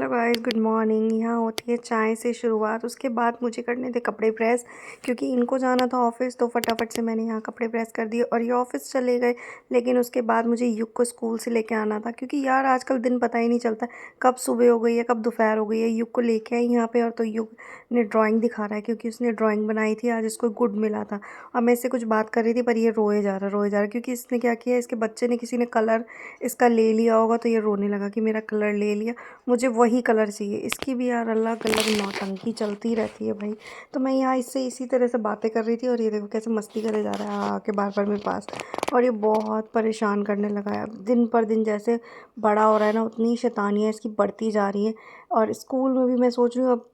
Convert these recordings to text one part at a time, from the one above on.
Hello guys, good morning. यहाँ होती है चाय से शुरुआत। उसके बाद मुझे करने थे कपड़े प्रेस, क्योंकि इनको जाना था ऑफिस। तो फटाफट से मैंने यहाँ कपड़े प्रेस कर दिए और ये ऑफिस चले गए। लेकिन उसके बाद मुझे युग को स्कूल से लेके आना था, क्योंकि यार आजकल दिन पता ही नहीं चलता कब सुबह हो गई है कब दोपहर हो गई है। युग को लेके आई यहाँ पे, और तो युग ने ड्राइंग दिखा रहा है, क्योंकि उसने ड्राइंग बनाई थी आज, इसको गुड मिला था। और मैं इससे कुछ बात कर रही थी, पर ये रोए जा रहा, क्योंकि इसने क्या किया, इसके बच्चे ने, किसी ने कलर इसका ले लिया होगा, तो ये रोने लगा कि मेरा कलर ले लिया, मुझे वही कलर चाहिए। इसकी भी यार अलग अलग नौटंकी चलती रहती है भाई। तो मैं यहाँ इससे इसी तरह से बातें कर रही थी, और ये देखो कैसे मस्ती करे जा रहा है आके बार बार मेरे पास। और ये बहुत परेशान करने लगा है। अब दिन पर दिन जैसे बड़ा हो रहा है ना, उतनी शैतानियाँ इसकी बढ़ती जा रही हैं। और स्कूल में भी मैं सोच रही हूँ अब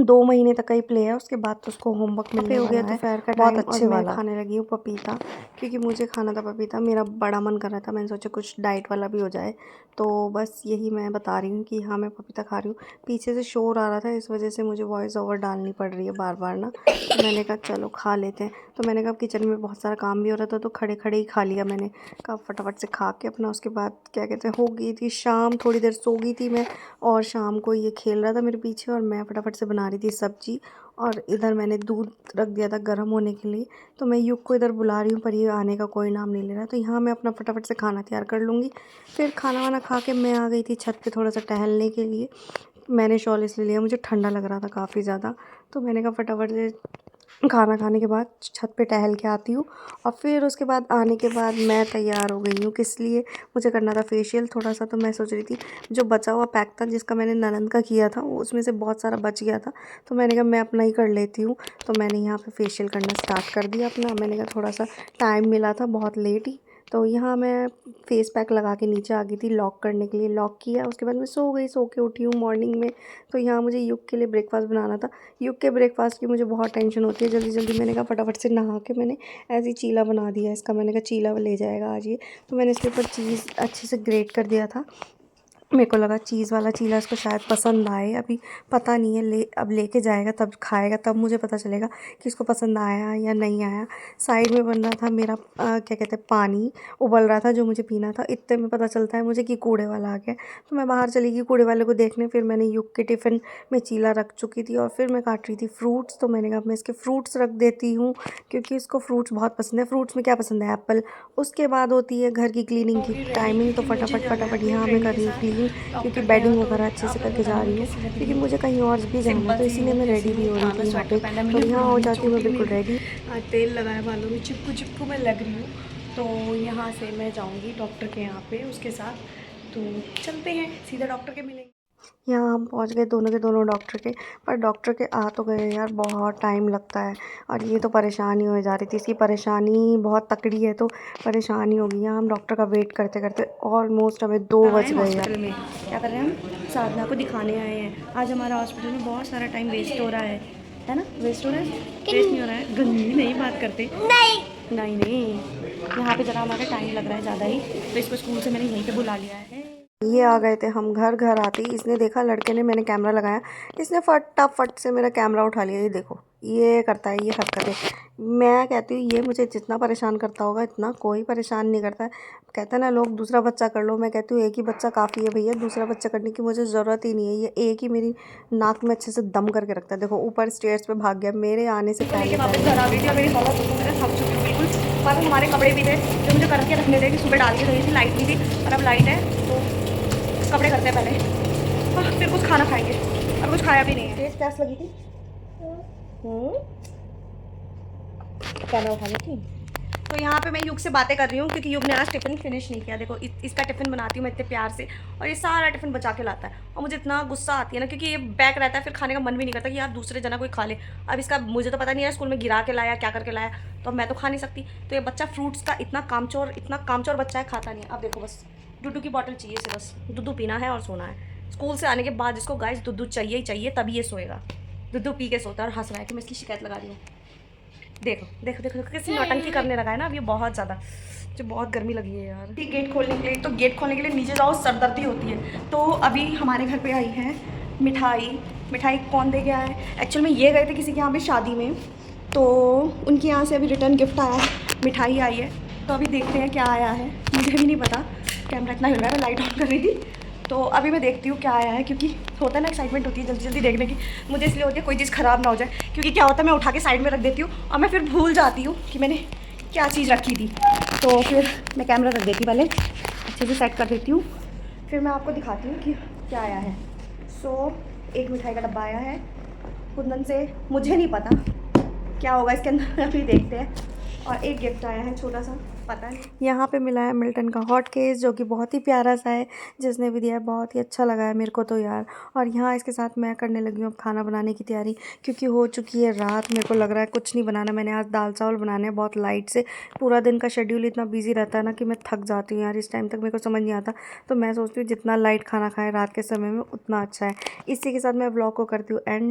2 महीने तक का ही प्ले है, उसके बाद तो उसको होमवर्क मिलने हो गया दोपहर का बहुत अच्छे वाला। मैं खाने लगी हूँ पपीता, क्योंकि मुझे खाना था पपीता, मेरा बड़ा मन कर रहा था। मैंने सोचा कुछ डाइट वाला भी हो जाए, तो बस यही मैं बता रही हूँ कि हाँ मैं पपीता खा रही हूँ। पीछे से शोर आ रहा था, इस वजह से मुझे वॉइस ओवर डालनी पड़ रही है बार बार ना। तो मैंने कहा चलो खा लेते हैं। तो मैंने कहा किचन में बहुत सारा काम भी हो रहा था, तो खड़े खड़े ही खा लिया मैंने। कहा फटाफट से खा के अपना, उसके बाद क्या कहते हैं, हो गई थी शाम, थोड़ी देर सो गई थी मैं। और शाम को ये खेल रहा था मेरे पीछे, और मैं फटाफट से बना रही थी सब्जी। और इधर मैंने दूध रख दिया था गर्म होने के लिए। तो मैं युग को इधर बुला रही हूँ, पर ये आने का कोई नाम नहीं ले रहा। तो यहाँ मैं अपना फटाफट से खाना तैयार कर लूँगी। फिर खाना वाना खा के मैं आ गई थी छत पे थोड़ा सा टहलने के लिए। मैंने शॉल इसलिए लिया, मुझे ठंडा लग रहा था काफ़ी ज़्यादा। तो मैंने कहा फटाफट से खाना खाने के बाद छत पे टहल के आती हूँ। और फिर उसके बाद आने के बाद मैं तैयार हो गई हूँ। किस लिए? मुझे करना था फेशियल थोड़ा सा। तो मैं सोच रही थी जो बचा हुआ पैक था, जिसका मैंने ननंद का किया था, वो उसमें से बहुत सारा बच गया था। तो मैंने कहा मैं अपना ही कर लेती हूँ। तो मैंने यहाँ पे फेशियल करना स्टार्ट कर दिया अपना। मैंने कहा थोड़ा सा टाइम मिला था, बहुत लेट ही। तो यहाँ मैं फेस पैक लगा के नीचे आ गई थी लॉक करने के लिए। लॉक किया, उसके बाद मैं सो गई, सो के उठी हूँ मॉर्निंग में। तो यहाँ मुझे युग के लिए ब्रेकफास्ट बनाना था। युग के ब्रेकफास्ट की मुझे बहुत टेंशन होती है जल्दी जल्दी। मैंने कहा फटाफट से नहा के मैंने ऐसे ही चीला बना दिया इसका। मैंने कहा चीला ले जाएगा आज ये। तो मैंने इसके ऊपर चीज़ अच्छे से ग्रेट कर दिया था। मेरे को लगा चीज़ वाला चीला इसको शायद पसंद आए। अभी पता नहीं है, अब लेके जाएगा तब खाएगा, तब मुझे पता चलेगा कि इसको पसंद आया या नहीं आया। साइड में बन रहा था मेरा क्या कहते हैं, पानी उबल रहा था जो मुझे पीना था। इतने में पता चलता है मुझे कि कूड़े वाला आ गया। तो मैं बाहर चली गई कूड़े वाले को देखने। फिर मैंने युग के टिफ़िन में चीला रख चुकी थी, और फिर मैं काट रही थी फ्रूट्स। तो मैंने कहा मैं इसके फ्रूट्स रख देती हूँ, क्योंकि इसको फ्रूट्स बहुत पसंद है। फ्रूट्स में क्या पसंद है? एप्पल। उसके बाद होती है घर की क्लीनिंग की टाइमिंग। तो फटाफट फटाफट यहाँ मैं कर रही हूँ क्लीनिंग, क्योंकि बेडिंग वगैरह अच्छे से करके जा रही हूँ, क्योंकि मुझे कहीं और भी जाना है। तो इसीलिए मैं रेडी भी हो रही थी यहाँ पे। तो यहाँ हो जाती हूँ मैं बिल्कुल रेडी। तेल लगाया बालों में, चिपकू चिपकू मैं लग रही हूँ। तो यहाँ से मैं जाऊँगी डॉक्टर के यहाँ पे उसके साथ। तो चलते हैं सीधा डॉक्टर के मिलेंगे। यहाँ हम पहुँच गए दोनों के दोनों डॉक्टर के। पर डॉक्टर के आ तो गए यार, बहुत टाइम लगता है। और ये तो परेशानी हो जा रही थी, इसकी परेशानी बहुत तकड़ी है, तो परेशानी हो गई। यहाँ हम डॉक्टर का वेट करते करते ऑलमोस्ट हमें 2 बज गए यार। में क्या कर रहे हैं हम? साधना को दिखाने आए हैं। आज हमारा हॉस्पिटल में बहुत सारा टाइम वेस्ट हो रहा है ना? वेस्ट हो रहा है? वेस्ट नहीं हो रहा है। गंदी नहीं बात करते, नहीं नहीं, यहाँ पे ज़रा हमारा टाइम लग रहा है ज़्यादा ही। तो इसको स्कूल से मैंने यहीं पे बुला लिया है। ये आ गए थे हम घर। घर आते ही इसने देखा लड़के ने मैंने कैमरा लगाया, इसने फटाफट से मेरा कैमरा उठा लिया। ये देखो ये करता है ये हरकतें। मैं कहती हूँ ये मुझे जितना परेशान करता होगा इतना कोई परेशान नहीं करता है। कहते हैं ना लोग दूसरा बच्चा कर लो, मैं कहती हूँ एक ही बच्चा काफ़ी है भैया, दूसरा बच्चा करने की मुझे ज़रूरत ही नहीं है। ये एक ही मेरी नाक में अच्छे से दम करके रखता है। देखो ऊपर स्टेयर्स पे भाग गया मेरे आने से पहले। वापस घर आ गई थी, मेरी हालत थक चुकी हूँ बिल्कुल। पर हमारे कपड़े भी थे जो मुझे करके रखने थे, कि सुबह डाल के रही थी, लाइट नहीं थी, और अब लाइट है। तो कपड़े करते हैं पहले, फिर कुछ खाना खाएंगे। और कुछ खाया भी नहीं है। तेज प्यास लगी थी। कैमरा उठा लेती। तो यहाँ पे मैं युग से बातें कर रही हूँ, क्योंकि युग ने आज टिफ़िन फिनिश नहीं किया। देखो इसका टिफ़िन बनाती हूँ मैं इतने प्यार से, और ये सारा टिफ़िन बचा के लाता है। और मुझे इतना गुस्सा आती है ना, क्योंकि ये बैक रहता है, फिर खाने का मन भी नहीं करता कि यार दूसरे जना कोई खा ले। अब इसका मुझे तो पता नहीं है स्कूल में गिरा के लाया क्या करके लाया, तो मैं तो खा नहीं सकती। तो ये बच्चा फ्रूट्स का इतना कामचोर बच्चा है, खाता नहीं है। अब देखो बस दूध की बॉटल चाहिए इसे, बस दूध पीना है और सोना है। स्कूल से आने के बाद इसको गाइस दूध चाहिए ही चाहिए, तभी ये सोएगा। दूध पी के सोता है, और हंस रहा है कि मैं इसकी शिकायत लगा रही हूँ। देखो देखो देखो कैसी नौटंकी करने लगा है ना अब ये, बहुत ज़्यादा। मुझे बहुत गर्मी लगी है यार। गेट खोलने के लिए, तो गेट खोलने के लिए नीचे जाओ सरदर्दी होती है। तो अभी हमारे घर पे आई है मिठाई। मिठाई कौन दे गया है? एक्चुअल में ये गए थे किसी के यहाँ पे शादी में, तो उनके यहाँ से अभी रिटर्न गिफ्ट आया है, मिठाई आई है। तो अभी देखते हैं क्या आया है, मुझे भी नहीं पता। कैमरा इतना हिल रहा है, लाइट ऑन कर रही थी। तो अभी मैं देखती हूँ क्या आया है, क्योंकि होता है ना एक्साइटमेंट होती है जल्दी जल्दी देखने की, मुझे इसलिए होती है कोई चीज़ ख़राब ना हो जाए, क्योंकि क्या होता है मैं उठा के साइड में रख देती हूँ और मैं फिर भूल जाती हूँ कि मैंने क्या चीज़ रखी थी। तो फिर मैं कैमरा रख देती पहले, अच्छे से सेट कर देती हूँ, फिर मैं आपको दिखाती हूँ कि क्या आया है। एक मिठाई का डब्बा आया है कुंदन से, मुझे नहीं पता क्या होगा इसके अंदर, अभी देखते हैं। और एक गिफ्ट आया है छोटा सा, पता नहीं। यहाँ पे मिला है मिल्टन का हॉट केस, जो कि बहुत ही प्यारा सा है, जिसने भी दिया है बहुत ही अच्छा लगा है मेरे को तो यार। और यहाँ इसके साथ मैं करने लगी हूँ अब खाना बनाने की तैयारी, क्योंकि हो चुकी है रात, मेरे को लग रहा है कुछ नहीं बनाना। मैंने आज दाल चावल बनाने हैं बहुत लाइट से, पूरा दिन का शेड्यूल इतना बिजी रहता है ना कि मैं थक जाती हूँ यार, इस टाइम तक मेरे को समझ नहीं आता। तो मैं सोचती हूँ जितना लाइट खाना खाएँ रात के समय में उतना अच्छा है। इसी के साथ मैं ब्लॉग को करती हूँ एंड।